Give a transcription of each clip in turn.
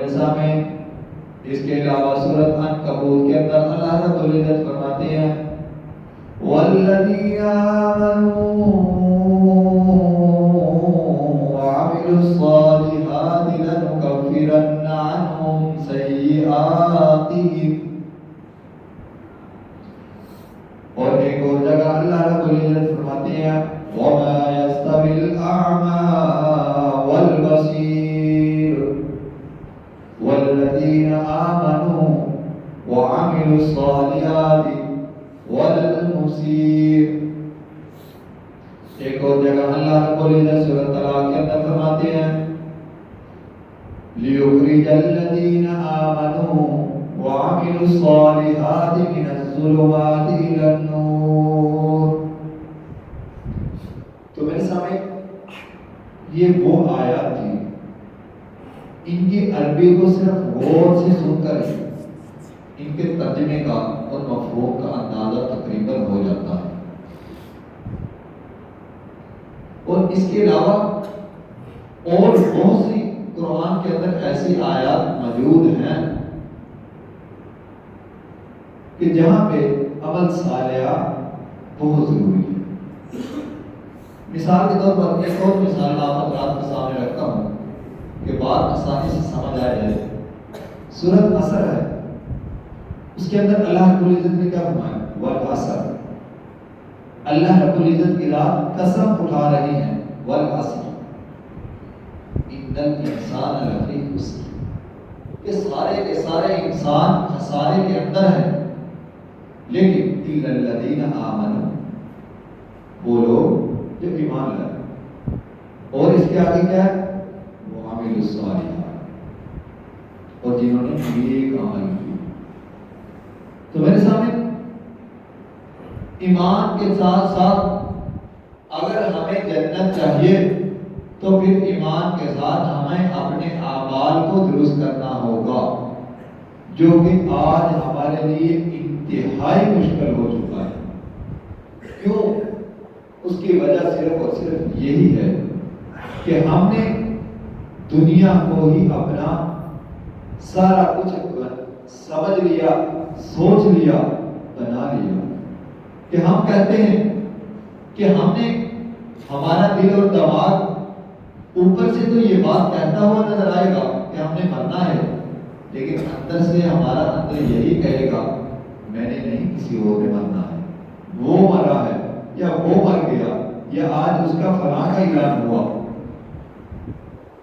میرے سامنے اس کے علاوہ سورۃ عنکبوت کے اندر اللہ رب العزت فرماتے ہیں والذین آمنوا وعملوا الصالحات لنكفرن عنهم سیئاتهم. اور ایک اور جگہ اللہ رب العزت فرماتے ہیں وما يستوي الأعمى والبصير والذين آمنوا وعملوا الصالحات ولا المسيء. ایک اور جگہ اللہ رب العزت سورۃ طلاق کے اندر فرماتے ہیں لِيُخْرِجَ الَّذِينَ آمَنُوا وَعَمِلُوا الصَّالِحَاتِ مِنَ الظُّلُمَاتِ إِلَى النُّورِ. تو میرے سامنے یہ وہ آیات تھی، ان کی عربی کو صرف غور سے سن کر ان کے ترجمے کا اور مفہوم کا اندازہ تقریباً ہو جاتا ہے. اور اس کے علاوہ اور بہت سی قرآن کے اندر ایسی آیات موجود ہیں کہ جہاں پہ عمل صالحہ بہت ضروری ہے. مثال کے طور پر ایک اور مثال آپ حضرات کے سامنے رکھتا ہوں کہ بات آسانی سے سمجھ آ جائے. سورۃ عصر ہے، اس کے اندر اللہ رب العزت نے کیا فرمایا والعصر. اللہ رب العزت کی ذات قسم اٹھا رہی ہے والعصر ان الانسان لفی خسر، کہ سارے کے سارے انسان خسارے کے اندر ہیں، لیکن الا الذین آمنوا، وہ لوگ جو ایمان لائے. اور اس کے آگے کیا ہے وعملوا الصالحات، اور جنہوں نے نیک عمل کیے. تو میرے سامنے ایمان کے ساتھ ساتھ اگر ہمیں جنت چاہیے تو پھر ایمان کے ساتھ ہمیں اپنے اعمال کو درست کرنا ہوگا، جو کہ آج ہمارے لیے انتہائی مشکل ہو چکا ہے. کیوں؟ اس کی وجہ صرف اور صرف یہی ہے کہ ہم نے دنیا کو ہی اپنا سارا کچھ سمجھ لیا، سوچ لیا، بنا لیا، کہ ہم کہتے ہیں کہ ہم نے ہمارا دل اور دماغ اوپر سے تو یہ بات کہتا ہوا نظر آئے گا کہ ہم نے مرنا ہے، لیکن اندر سے ہمارا اندر یہی کہے گا میں نے نہیں، کسی اور نے مرنا ہے، وہ مرا ہے یا وہ مر گیا یا آج اس کا فلاں کا اعلان ہوا.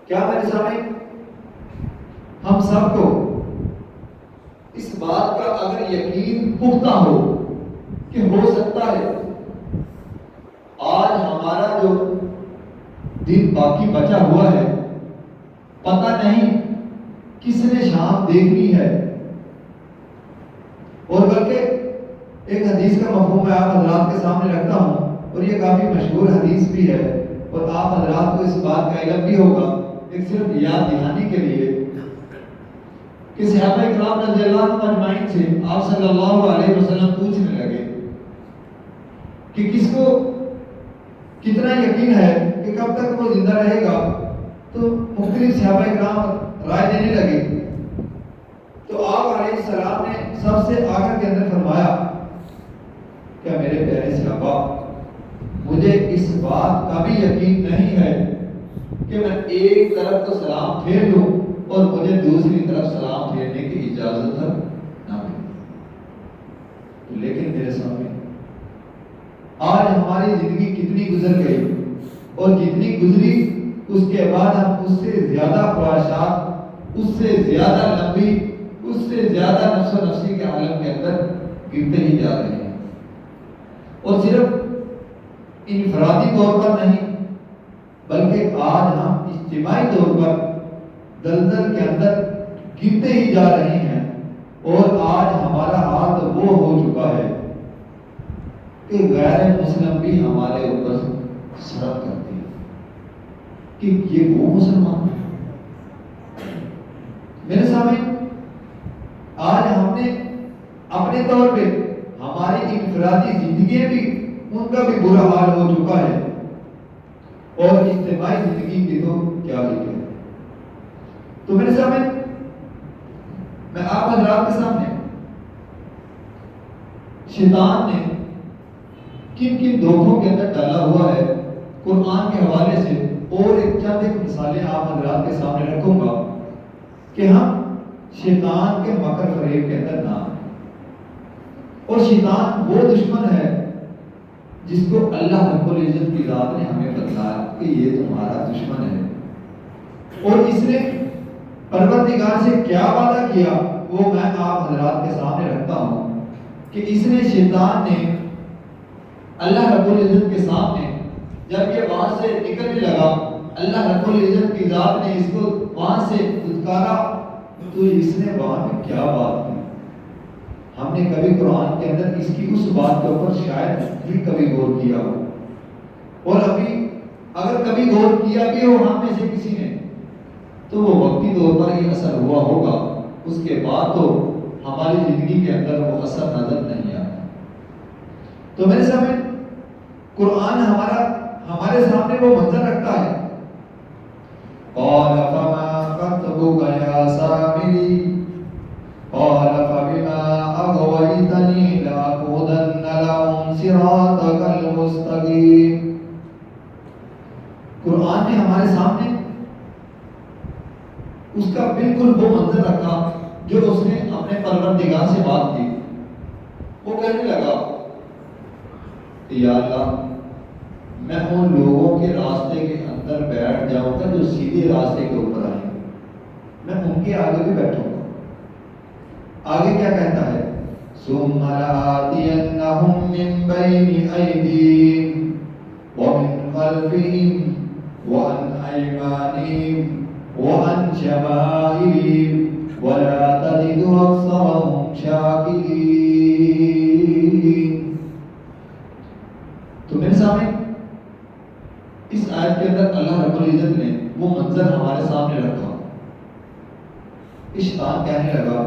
کیا میرے سامنے ہم سب کو اس بات کا اگر یقین پختہ ہو کہ ہو سکتا ہے آج ہمارا جو دن باقی بچا ہوا ہے پتہ نہیں کس نے شام دیکھنی ہے. اور بلکہ ایک حدیث کا مفہوم میں آپ حضرات کے سامنے رکھتا ہوں، اور یہ کافی مشہور حدیث بھی ہے، اور آپ حضرات کو اس بات کا علم بھی ہوگا، ایک صرف یاد دہانی کے لیے کہ صحابہ کرام رضی اللہ عنہ اجمعین سے آپ صلی اللہ علیہ وسلم پوچھنے لگے کہ کس کو کتنا یقین ہے کہ کب تک وہ زندہ رہے گا. تو مختلف صحابہ کرام رائے دینے لگے. تو آپ علیہ السلام نے سب سے آخر کے اندر فرمایا کیا میرے پیارے صحابہ مجھے اس بات کا بھی یقین نہیں ہے کہ میں ایک طرف تو سلام پھیر لوں اور مجھے دوسری طرف سلام پھیرنے کی اجازت نہ ملے. لیکن میرے سامنے آج ہماری زندگی کتنی گزر گئی، اور جتنی گزری اس کے بعد ہم اس سے زیادہ خواہشات، اس سے زیادہ لمبی، اس سے زیادہ نفس و نفسی کے عالم کے اندر گرتے ہی جا رہے ہیں. اور صرف انفرادی طور پر نہیں بلکہ آج ہم اجتماعی طور پر دلدل کے اندر گرتے ہی جا رہے ہیں. اور آج ہمارا حال تو وہ ہو چکا ہے کہ غیر مسلم بھی ہمارے اوپر سڑک کرتے ہیں کہ یہ وہ مسلمان ہے. میرے سامنے آج ہم نے اپنے طور پہ ہماری انفرادی زندگی بھی ان کا بھی برا حال ہو چکا ہے، اور اجتماعی زندگی کی تو کیا ہی ہے. تو میرے سامنے میں آپ حضرات کے سامنے شیطان نے کن کن دھوکوں کے اندر ڈالا ہوا ہے قرآن کے حوالے سے اور ایک مثالیں آپ حضرات کے سامنے رکھوں گا کہ ہم شیطان کے مکر فریب کے اندر نہ آئیں۔ اور شیطان وہ دشمن ہے جس کو اللہ رب العزت کی ذات نے ہمیں بتلایا کہ یہ تمہارا دشمن ہے، اور اس نے پروردگار سے کیا وعدہ کیا وہ میں آپ حضرات کے سامنے رکھتا ہوں کہ اس نے شیطان نے اللہ رب العزت کے سامنے جب یہ وہاں سے نکلنے لگا، اللہ رب العزت کی ذات نے اس کو وہاں سے دھتکارا تو اس نے وہاں میں کیا بات کی؟ ہم نے کبھی قرآن کے اندر اس کی اس بات کے اوپر شاید بھی کبھی غور کیا ہو، اور ابھی اگر کبھی غور کیا بھی ہو ہم میں سے کسی نے تو وہ وقتی طور پر ہی اثر ہوا ہوگا، اس کے بعد تو ہماری زندگی کے اندر وہ اثر نظر نہیں آتا۔ تو میرے سامنے قرآن ہمارے سامنے وہ منظر رکھتا ہے، قال فما خطبك يا سامري قال فبما أغويتني لأقعدن لهم صراطك المستقيم۔ قرآن نے ہمارے سامنے اس کا بالکل وہ منظر رکھا جو اس نے اپنے پروردگار سے بات کی۔ وہ کہنے لگا کہ یا اللہ میں ان لوگوں کے راستے کے اندر بیٹھ جاؤں گا جو سیدھے راستے کے اوپر آئیں، میں ان کے آگے بھی بیٹھوں گا۔ آگے کیا کہتا ہے؟ ثم لآتینہم من بین ایدیہم ومن خلفہم وعن ایمانہم وعن شمائلہم ولا تجد اکثرہم شاکرین۔ تو میرے سامنے اس آیت کے اندر اللہ رب العزت نے وہ منظر ہمارے سامنے رکھا۔ شیطان کہنے لگا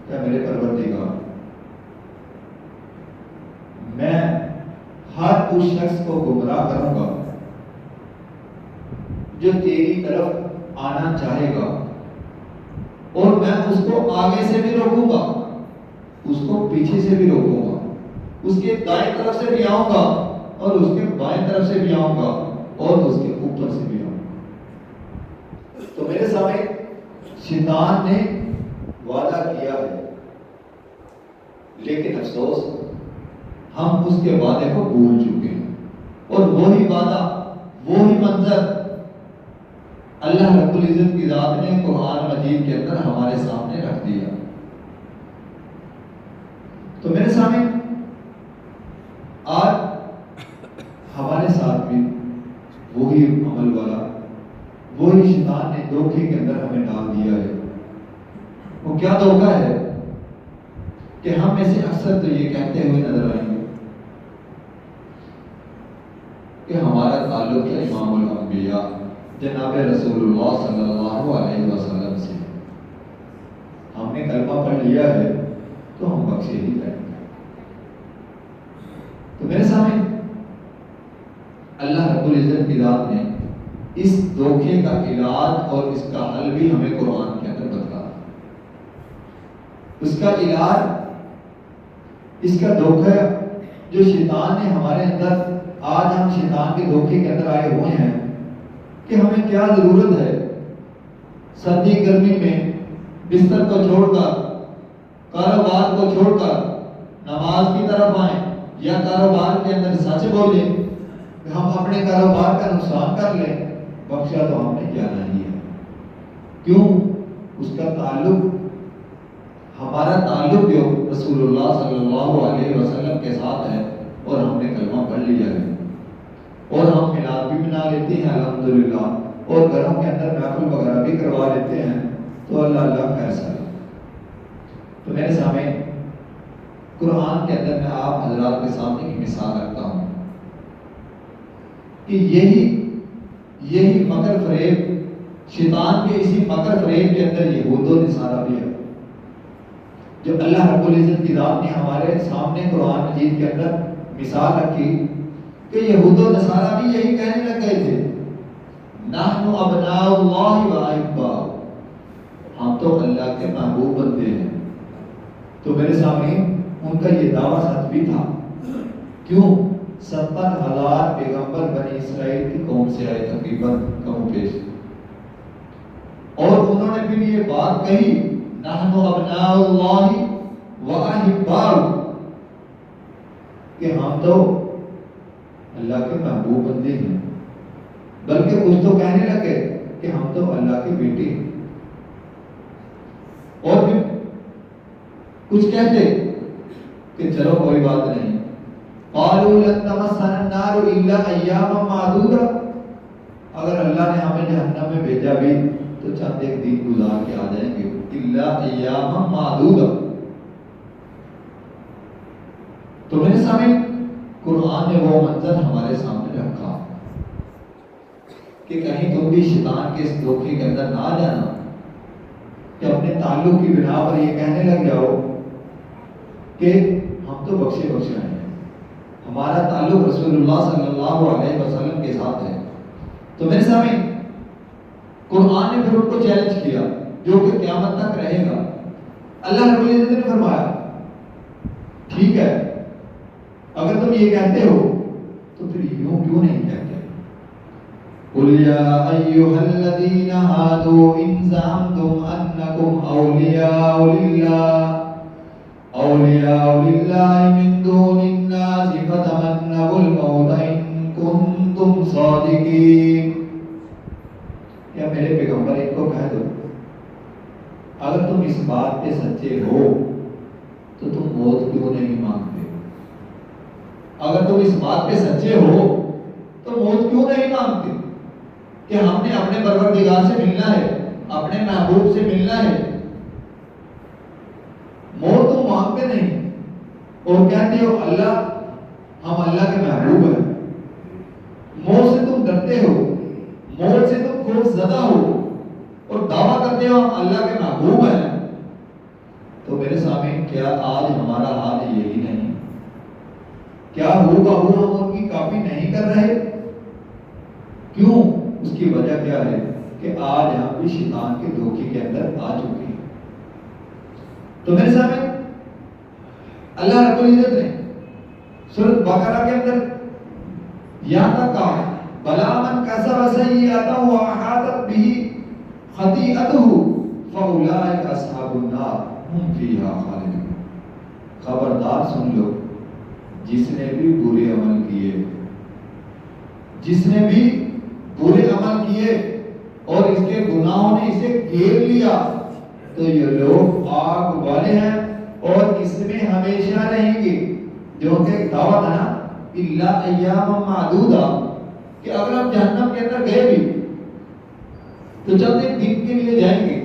کہ میرے پروردگار میں ہر اس شخص کو گمراہ کروں گا جو تیری طرف آنا چاہے گا، اور میں اس کو آگے سے بھی روکوں گا، اس کو پیچھے سے بھی روکوں گا، اس کے دائیں طرف سے بھی آؤں گا اور اس کے بائیں طرف سے بھی آؤں گا اور اس کے اوپر سے بھی آؤں گا۔ تو میرے سامنے شیطان نے وعدہ کیا ہے، لیکن افسوس ہم اس کے وعدے کو بھول چکے ہیں، اور وہی وعدہ وہی منظر اللہ رب العزت کی ذات نے قرآن مجید کے اندر ہمارے سامنے رکھ دیا۔ تو میرے سامنے آج ہمارے ساتھ بھی وہی عمل والا وہی شیطان نے دھوکے کے اندر ہمیں ڈال دیا ہے۔ وہ کیا دھوکہ ہے کہ ہم میں سے اکثر تو یہ کہتے ہوئے نظر آئیں گے کہ ہمارا تعلق ہے امام الانبیاء جناب رسول اللہ صلی اللہ علیہ وسلم سے، ہم نے کلمہ پڑھ لیا ہے تو ہم بخشے ہی جائیں گے۔ تو میرے سامنے اللہ رب العزت کی ذات نے اس دھوکے کا علاج اور اس کا حل بھی ہمیں قرآن کے اندر بتلا۔ اس کا علاج، اس کا دھوکہ جو شیطان نے ہمارے اندر، آج ہم شیطان کے دھوکے کے اندر آئے ہوئے ہیں کہ ہمیں کیا ضرورت ہے سردی گرمی میں بستر کو چھوڑ کر، کاروبار کو چھوڑ کر نماز کی طرف آئیں، یا کاروبار کے اندر سچ بولیں کہ ہم اپنے کاروبار کا نقصان کر لیں، بخشا تو ہم نے کیا نہیں ہے۔ کیوں؟ اس کا تعلق، ہمارا تعلق جو رسول اللہ صلی اللہ علیہ وسلم کے ساتھ ہے، اور ہم نے کلمہ پڑھ لیا ہے، اور ہم میلاد بھی منا لیتے ہیں الحمدللہ، اور گھروں کے اندر محفل وغیرہ بھی کروا لیتے ہیں، تو اللہ اللہ خیر سلام۔ تو میرے سامنے قرآن کے اندر میں آپ حضرات کے سامنے کی مثال رکھتا ہوں کہ یہی مکر فریب، شیطان کے اسی مکر فریب کے اندر یہود و نصارہ بھی ہے، جو اللہ رب العزت کی ذات نے ہمارے سامنے قرآن مجید کے اندر مثال رکھی کہ یہود و نصارہ بھی یہی کہنے لگ گئے تھے، نحن ابناء اللہ و احباؤہ، ہم تو اللہ کے محبوب بندے ہیں. تو میرے سامنے ان کا یہ دعویٰ سچ بھی تھا. کیوں؟ 70,000 پیغمبر بنی اسرائیل کی قوم سے آئے تقریباً کم و بیش, اور انہوں نے پھر یہ بات کہی نحن ابناء اللہ و احباؤہ, کہ ہم تو اللہ کے محبوب بندے ہیں. بلکہ کچھ تو کہنے لگے کہ ہم تو اللہ کے بیٹے ہیں. اور پھر کچھ کہتے کہ چلو کوئی بات نہیں, قالوا لن تمسنا النار الا ایاما معدودا, اگر اللہ نے ہمیں جہنم میں بھیجا بھی تو چند ایک دن گزار کے آ جائیں گے. الا ایاما معدودا. تو میرے سامنے قرآن نے وہ منظر ہمارے سامنے رکھا کہ کہیں تم بھی شیطان کے اس دھوکے کے اندر نہ آ جانا کہ اپنے تعلق کی بنا پر یہ کہنے لگ جاؤ کہ ہم تو بخشے بخشے ہیں, ہمارا تعلق رسول اللہ صلی اللہ علیہ وسلم کے ساتھ ہے. تو میرے سامنے قرآن نے پھر ان کو چیلنج کیا جو کہ قیامت تک رہے گا. اللہ رب العزت نے فرمایا ٹھیک ہے, اگر تم یہ کہتے ہو تو پھر یوں کیوں نہیں کہتے؟ قل یا ایھا الذین ہادوا ان زعمتم انکم اولیاء للہ من دون الناس فتمنوا الموت ان کنتم صادقین. یا میرے پیغمبر ان کو کہہ دو اگر تم اس بات پہ سچے ہو تو تم موت کیوں نہیں مانگتے؟ اگر تم اس بات پہ سچے ہو تو موت کیوں نہیں مانگتے کہ ہم نے اپنے پروردگار سے ملنا ہے, اپنے محبوب سے ملنا ہے. موت تم مانگتے نہیں اور کہتے ہو اللہ ہم اللہ کے محبوب ہیں. موت سے تم ڈرتے ہو, موت سے تم خوف زدہ ہو اور دعویٰ کرتے ہو ہم اللہ کے محبوب ہیں. تو میرے سامنے کیا آج ہمارا حال یہی نہیں؟ کیا ہو بہو ہم ان کی کاپی نہیں کر رہے؟ کیوں؟ اس کی وجہ کیا ہے کہ آج ہم بھی شیطان کے دھوکے کے اندر آ چکے ہیں. تو میرے سامنے اللہ رب العزت نے سورۃ بقرہ کے اندر یہاں تک کہا بلا من کسب سیئۃ واحاطت به خطیئته فاولئک اصحاب النار ہم فیہا خالدون. خبردار سن لو, جس نے بھی برے عمل کیے, جس نے بھی برے عمل کیے اور اس کے گناہوں نے اسے گھیر لیا تو یہ لوگ آگ والے ہیں اور اس میں ہمیشہ رہیں گے. جو کہ ایک دعویٰ تھا نا الا ایاما معدودا, کہ اگر ہم جہنم کے اندر گئے بھی تو چند ایک دن کے لیے جائیں گے.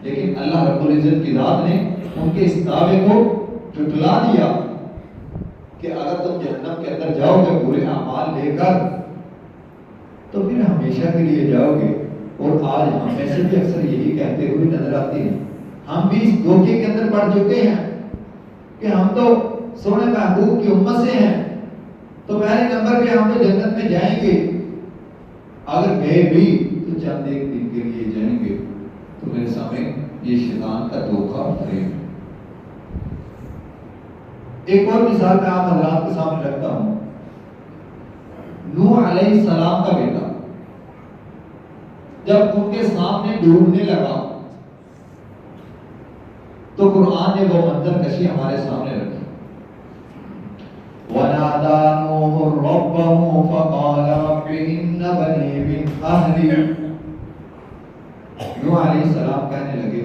لیکن اللہ رب العزت کی ذات نے ان کے اس دعوے کو جھٹلا دیا کہ اگر تم جہنم کے اندر جاؤ گے برے اعمال لے کر تو پھر ہمیشہ کے لیے جاؤ گے. اور آج ہم میں سے بھی اکثر یہی کہتے ہوئے نظر آتے ہیں. ہم بھی اس دھوکے کے اندر پڑ چکے ہیں کہ ہم تو سونے محبوب کی امت سے ہیں تو پہلے نمبر پہ ہم تو جنت میں جائیں گے, اگر گئے بھی تو چند ایک دن کے لیے جائیں گے. تو میرے سامنے یہ شیطان کا دھوکہ ہے. ایک اور مثال میں آپ حضرات کے سامنے رکھتا ہوں. نوح علیہ السلام کا بیٹا جب ان کے سامنے ڈوبنے لگا تو قرآن نے وہ منظر کشی ہمارے سامنے رکھی. وَنَادَى نُوحٌ رَبَّهُ فَقَالَ رَبِّ إِنَّ بَنِي مِنْ أَهْلِي. نوح علیہ السلام کہنے لگے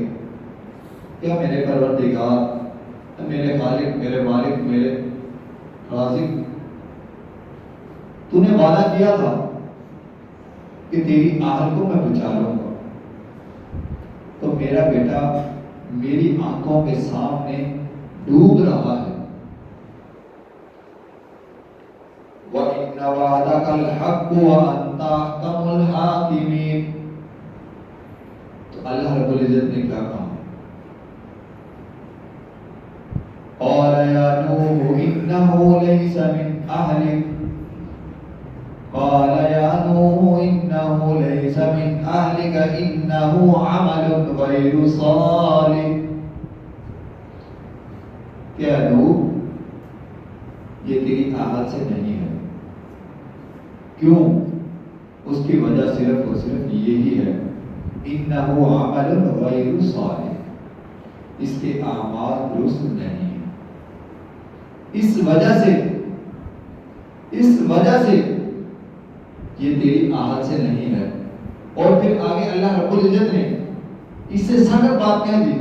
کیا میرے پروردگار, میرے خالق, میرے مالک, میرے رازق, تو نے وعدہ کیا تھا کہ تیری اہل کو میں بچا لوں گا, تو میرا بیٹا میری آنکھوں کے سامنے ڈوب رہا ہے. وَإِنَّ وَعْدَكَ الْحَقُّ وَأَنْتَ أَحْكَمُ الْحَاكِمِينَ. تو اللہ رب العزت نے کیا کہا؟ قَالَ يَا نُوحُ إِنَّهُ لَيْسَ مِنْ أَهْلِكَ قال يا نوح إنه ليس من أهلك إنه عمل غير صالح. کیا نوح یہ تیری اہل سے نہیں ہے. کیوں؟ اس کی وجہ صرف اور صرف یہی ہے انه عمل غیر صالح، اس کے اعمال درست نہیں ہیں. اس وجہ سے یہ تیری اہل سے نہیں ہے. اور پھر آگے اللہ رب العزت نے اس سے سخت بات کہہ دی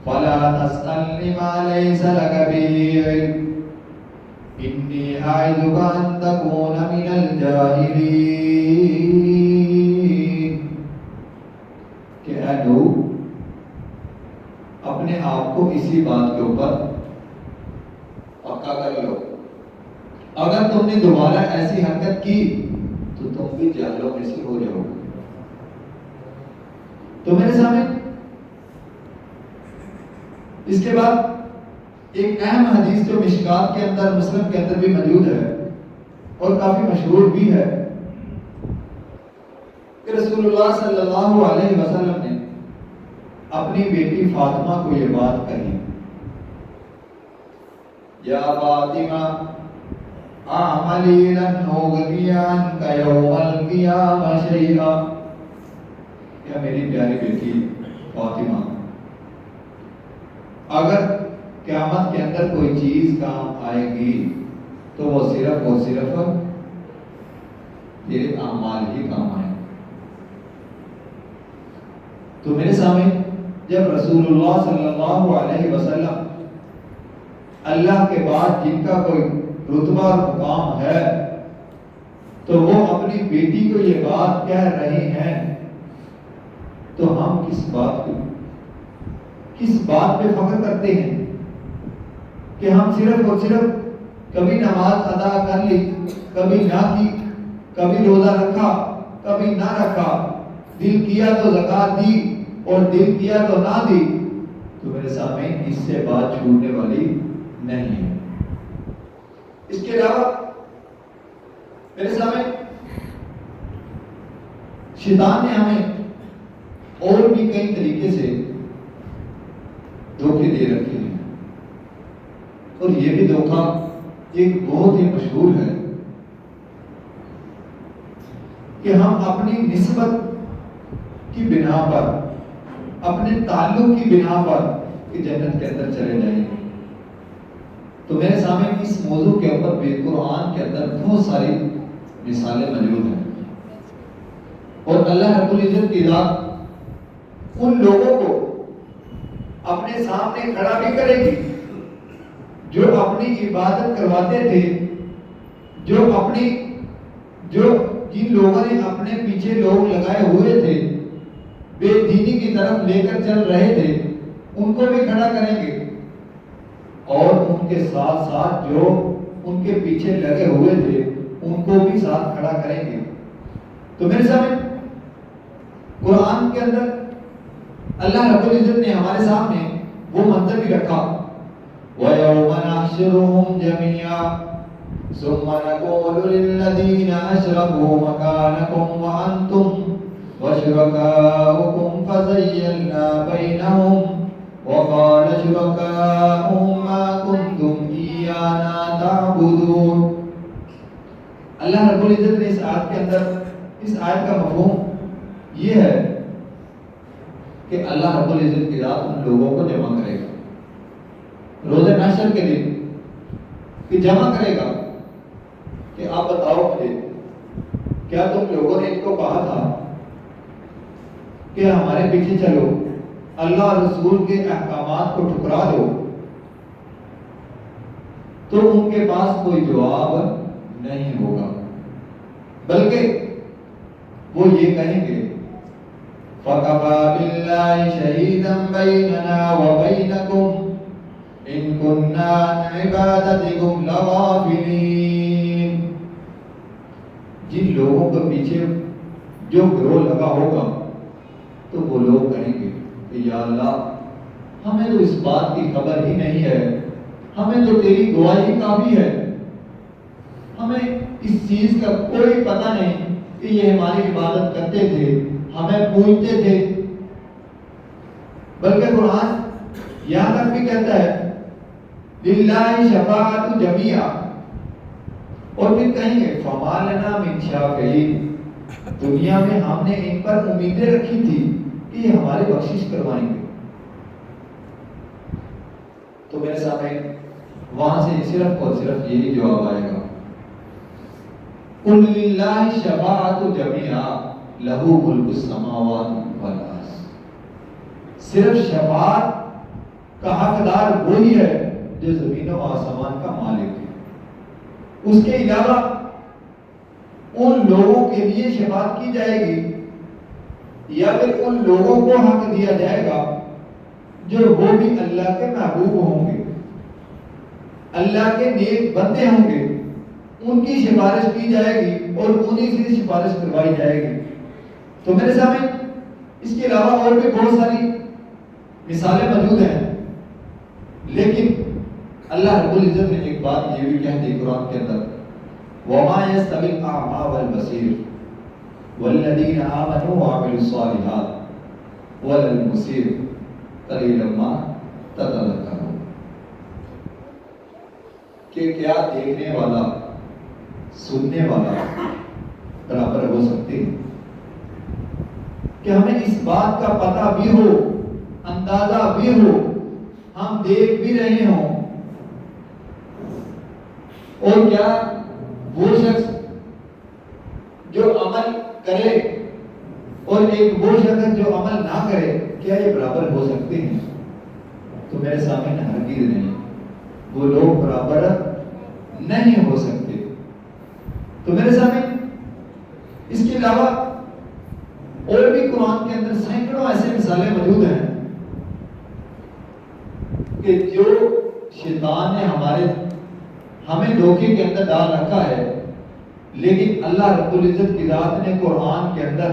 فلا تسألنی ما لیس لک به علم انی اعظک ان تکون من الجاہلین. کہ اے نوح اپنے آپ کو اسی بات کے اوپر پکا کر لو، اگر تم نے دوبارہ ایسی حرکت کی تو تم بھی جاہلوں میں سے ہو جاؤ. تو میرے سامنے اس کے بعد ایک اہم حدیث جو مشکات کے اندر مسلم کے اندر بھی موجود ہے اور کافی مشہور بھی ہے کہ رسول اللہ صلی اللہ علیہ وسلم نے اپنی بیٹی فاطمہ کو یہ بات کہی یا فاطمہ اعملی لن اغنی عنک یوم القیامہ شیئا. یا میری پیاری بیٹی فاطمہ، اگر قیامت کے اندر کوئی چیز کام آئے گی تو وہ صرف اور صرف تیرے اعمال ہی کام آئے. تو میرے سامنے جب رسول اللہ صلی اللہ علیہ وسلم اللہ کے بعد جن کا کوئی رتبہ اور مقام ہے تو وہ اپنی بیٹی کو یہ بات کہہ رہے ہیں تو ہم کس بات پہ فخر کرتے ہیں کہ ہم صرف اور صرف کبھی نماز ادا کر لی، کبھی نہ کی، کبھی روزہ رکھا، کبھی نہ رکھا، دل کیا تو زکات دی اور دل کیا تو نہ دی. تو میرے سامنے اس سے بات چھوڑنے والی نہیں ہے. اس کے علاوہ میرے سامنے شیطان نے ہمیں اور بھی کئی طریقے سے دھوکے دے رکھے ہیں، اور یہ بھی دھوکہ ایک بہت ہی مشہور ہے کہ ہم اپنی نسبت کی بنا پر، اپنے تعلق کی بنا پر کہ جنت کے اندر چلے جائیں. تو میرے سامنے اس موضوع کے اوپر بھی قرآن کے اندر بہت ساری مثالیں موجود ہیں، اور اللہ رب العزت کی ذات ان لوگوں کو اپنے سامنے کھڑا بھی کرے گی جو اپنی عبادت کرواتے تھے، جو جن لوگوں نے اپنے پیچھے لوگ لگائے ہوئے تھے، بے دینی کی طرف لے کر چل رہے تھے، ان کو بھی کھڑا کریں گے، اور ان کے ساتھ ساتھ جو ان کے پیچھے لگے ہوئے تھے ان کو بھی ساتھ کھڑا کریں گے. تو میرے سامنے قرآن کے اندر اللہ رب العزت نے ہمارے سامنے وہ منظر بھی رکھا وَيَوْمَ نَحْشُرُهُمْ جَمِيعًا ثُمَّ نَقُولُ لِلَّذِينَ أَشْرَكُوا مَكَانَكُمْ وَأَنْتُمْ وَشُرَكَاؤُكُمْ فَزَيَّلْنَا بَيْنَهُمْ وَقَالَ شُرَكَاؤُهُمْ مَا كُنْتُمْ إِيَّانَا تَعْبُدُونَ. اللہ رب العزت نے اس آیت کے اندر اس آیت کا مفہوم یہ ہے کہ اللہ رب العزت کی ذات ان لوگوں کو جمع کرے گا روز محشر کے دن، کہ جمع کرے گا کہ آپ بتاؤ مجھے کیا تم لوگوں نے ان کو کہا تھا کہ ہمارے پیچھے چلو، اللہ اور رسول کے احکامات کو ٹھکرا دو؟ تو ان کے پاس کوئی جواب نہیں ہوگا، بلکہ وہ یہ کہیں گے فَكَفَى بِاللَّهِ شَهِيدًا بَيْنَنَا وَبَيْنَكُمْ إِن كُنَّا عَنْ عِبَادَتِكُمْ لَغَافِلِينَ. جن لوگوں کے پیچھے جو گروہ لگا ہوگا تو وہ لوگ کہیں گے کہ یا اللہ ہمیں تو اس بات کی خبر ہی نہیں ہے، ہمیں تو تیری گواہی کافی ہے، ہمیں اس چیز کا کوئی پتہ نہیں کہ یہ ہماری عبادت کرتے تھے، ہمیں پوجتے تھے، بلکہ قرآن یہاں تک بھی کہتا ہے للہ شفاعت جمیعا، اور پھر کہیں گے فما لنا من شافعین، دنیا میں ہم نے ان پر امیدیں رکھی تھی کہ یہ ہماری بخشش کروائیں گے۔ تو میرے سامنے وہاں سے صرف اور صرف یہی جواب آئے گا، قل للہ شفاعت جمیعا لہ ملک السماوات والارض، صرف شفاعت کا حقدار وہی ہے جو زمین و آسمان کا مالک ہے، اس کے علاوہ ان لوگوں کے لیے شفاعت کی جائے گی یا پھر ان لوگوں کو حق دیا جائے گا جو وہ بھی اللہ کے محبوب ہوں گے، اللہ کے نیک بندے ہوں گے، ان کی سفارش کی جائے گی اور انہی سے سفارش کروائی جائے گی۔ تو میرے سامنے اس کے علاوہ اور بھی بہت ساری مثالیں موجود ہیں، لیکن اللہ رب العزت نے ایک بات یہ بھی کہہ دی قرآن کے اندر، وَمَا يَسْتَوِي الْأَعْمَى وَالْبَصِيرُ وَالَّذِينَ آمَنُوا وَعَمِلُوا الصَّالِحَاتِ وَلَا الْمُسِيءُ قَلِيلًا مَا تَتَذَكَّرُونَ، کہ کیا دیکھنے والا سننے والا برابر ہو سکتے ہیں؟ کہ ہمیں اس بات کا پتہ بھی ہو، اندازہ بھی ہو، ہم دیکھ بھی رہے ہوں، اور کیا وہ شخص جو عمل کرے اور ایک وہ شخص جو عمل نہ کرے، کیا یہ برابر ہو سکتے ہیں؟ تو میرے سامنے ہرگز نہیں، وہ لوگ برابر نہیں ہو سکتے۔ تو میرے سامنے اس کے علاوہ اور بھی قرآن کے اندر سینکڑوں ایسے مثالیں موجود ہیں کہ جو شیطان نے ہمیں دھوکے کے اندر ڈال رکھا ہے، لیکن اللہ رب العزت کی ذات نے قرآن کے اندر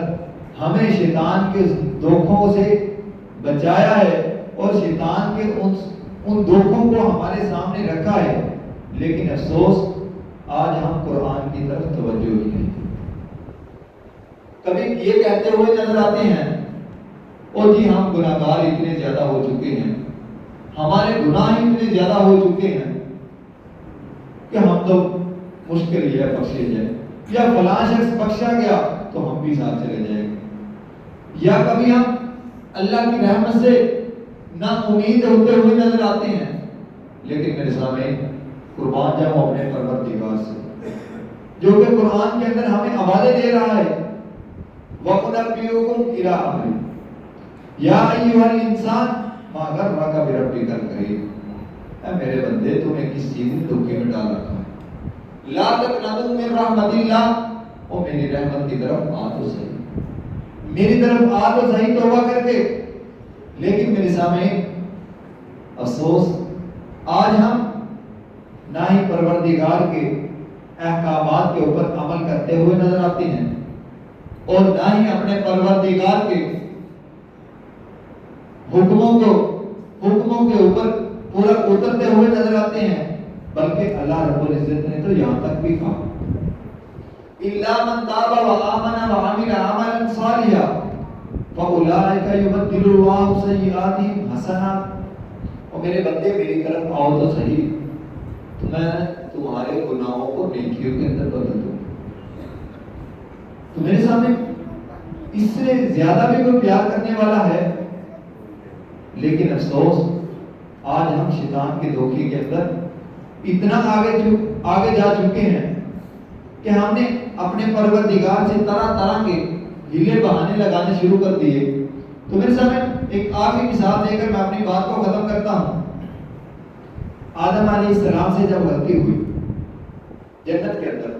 ہمیں شیطان کے دھوکوں سے بچایا ہے اور شیطان کے ان دھوکوں کو ہمارے سامنے رکھا ہے، لیکن افسوس آج ہم قرآن کی طرف توجہ ہی نہیں۔ کبھی یہ کہتے ہوئے نظر آتے ہیں اور جی ہم گناہگار اتنے زیادہ ہو چکے ہیں، ہمارے گناہ اتنے زیادہ ہو چکے ہیں کہ ہم تو مشکل ہی ہے بخشے جائے، یا فلاں شخص بخشا گیا تو ہم بھی ساتھ چلے جائیں گے، یا کبھی ہم اللہ کی رحمت سے نا امید ہوتے ہوئے نظر آتے ہیں، لیکن میرے سامنے قربان جاؤں اپنے پروردگار سے جو کہ قرآن کے اندر ہمیں حوالے دے رہا ہے، وَأُنَبِّئُكُمْ إِلَىٰ أَمْرٍ يَا أَيُّهَا الْإِنسَانُ مَا غَرَّكَ بِرَبِّكَ الْكَرِيمِ، اے میرے بندے تمہیں کس چیز نے دھوکے میں ڈال رکھا ہے، لا تقنطوا من رحمت اللہ، او میری رحمت کی طرف آ تو صحیح، میری طرف آ تو صحیح توبہ کر کے۔ لیکن میرے سامنے افسوس آج ہم نہ ہی پروردگار کے احکامات کے اوپر عمل کرتے ہوئے نظر آتے ہیں اور نہ ہی اپنے پروردگار کے حکموں کے اوپر پورا اترتے ہوئے نظر آتے ہیں، بلکہ اللہ رب العزت نے تو یہاں تک بھی کہا اِلَّا مَن تَابَ وَآمَنَ وَعَمِلَ عَمَلًا صَالِحًا فَأُولَٰئِكَ يُبَدِّلُ اللَّهُ سَيِّئَاتِهِمْ حَسَنَاتٍ، اور میرے بندے میری طرف آؤ تو صحیح، تو میں تمہارے گناہوں کو نیکیوں کے اندر بدل دوں۔ تو میرے سامنے اس سے زیادہ بھی کوئی پیار کرنے والا ہے، لیکن افسوس آج ہم شیطان کے دھوکے کے اندر اتنا آگے جا چکے ہیں کہ ہم نے اپنے پروردگار سے طرح طرح کے ہیلے بہانے لگانے شروع کر دیے۔ تو میرے سامنے ایک آخری مثال دے کر میں اپنی بات کو ختم کرتا ہوں۔ آدم علیہ السلام سے جب غلطی ہوئی جنت کے اندر،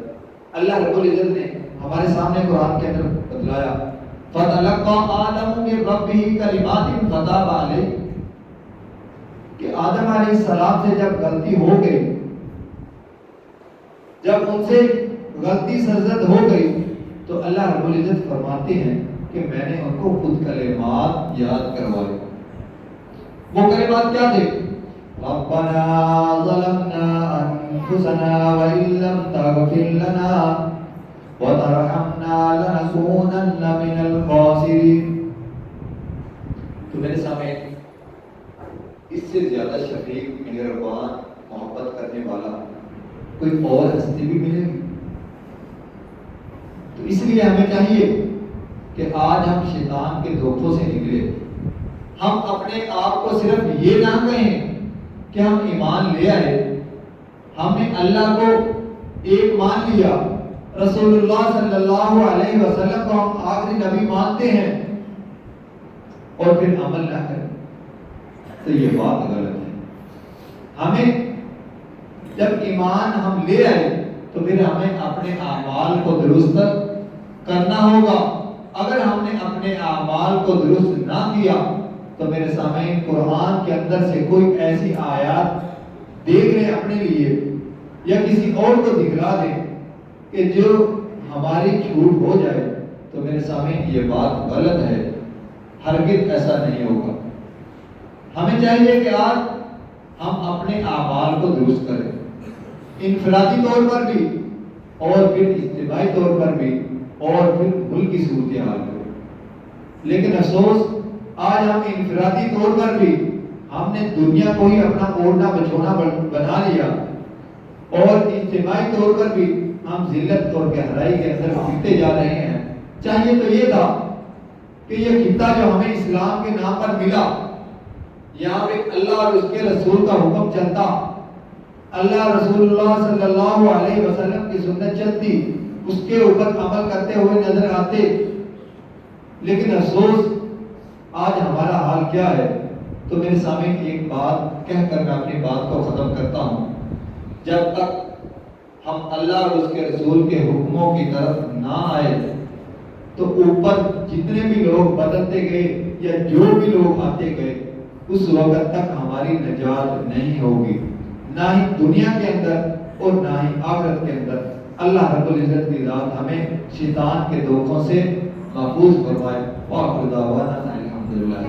اللہ رب العزت نے ہمارے سامنے قرآن کے اندر بتلایا فَتَلَقَّىٰ آدَمُ مِن رَّبِّهِ كَلِمَاتٍ فَتَابَ عَلَيْهِ، کہ آدم علیہ السلام سے جب غلطی ہو گئی، جب ان سے غلطی سرزد ہو گئی، تو اللہ رب العزت فرماتے ہیں کہ میں نے ان کو خود کلمات یاد کروائے۔ وہ کلمات کیا تھے؟ رَبَّنَا ظَلَمْنَا أنفسنا وإن لم تغفر لنا وترحمنا لنكونن من الخاسرين. تو میرے سامنے اس سے زیادہ شفیق، مہربان، محبت کرنے والا کوئی اور ہستی بھی ملے گی؟ تو اس لیے ہمیں چاہیے کہ آج ہم شیطان کے دھوکوں سے نکلے. ہم اپنے آپ کو صرف یہ نہ کہیں کہ ہم ایمان لے آئے، ہم نے اللہ کو ایک مان لیا، رسول اللہ صلی اللہ علیہ وسلم کو ہم آخری نبی مانتے ہیں، اور پھر عمل نہ کریں، تو یہ بات غلط ہے. ہمیں جب ایمان ہم لے آئے تو پھر ہمیں اپنے اعمال کو درست کرنا ہوگا. اگر ہم نے اپنے اعمال کو درست نہ کیا تو میرے سامعین قرآن کے اندر سے کوئی ایسی آیات دیکھ لیں اپنے لیے یا کسی اور کو دکھلا دیں کہ جو ہماری جھوٹ ہو جائے، تو میرے سامعین یہ بات غلط ہے. ہرگز ایسا نہیں ہوگا. ہمیں چاہیے کہ آج ہم اپنے اعمال کو درست کریں، انفرادی طور پر بھی اور پھر اجتماعی طور پر بھی اور پھر ملک کی صورتحال پر. لیکن افسوس آج ہم انفرادی طور پر بھی ہم نے دنیا کو ہی اپنا اوڑھنا بچھونا بنا لیا، اور اجتماعی طور پر بھی ہم ذلت اور گہرائی کے اندر گرتے جا رہے ہیں. چاہیے تو یہ تھا کہ یہ خطہ جو ہمیں اسلام کے نام پر ملا، یہاں پہ اللہ اور اس کے رسول کا حکم چلتا، اللہ رسول اللہ صلی اللہ علیہ وسلم کی سنت چلتی، اس کے اوپر عمل کرتے ہوئے نظر آتے. لیکن افسوس آج ہمارا حال کیا ہے؟ تو میرے سامنے ایک بات کہہ کر میں اپنی بات کو ختم کرتا ہوں. جب تک ہم اللہ اور اس کے رسول کے حکموں کی طرف نہ آئے تو اوپر جتنے بھی لوگ بدلتے گئے یا جو بھی لوگ آتے گئے، اس وقت تک ہماری نجات نہیں ہوگی، نہ ہی دنیا کے اندر اور نہ ہی آخرت کے اندر. اللہ رب العزت کی ذات ہمیں شیطان کے دھوکوں سے محفوظ فرمائے. وآخر دعوانا الحمدللہ.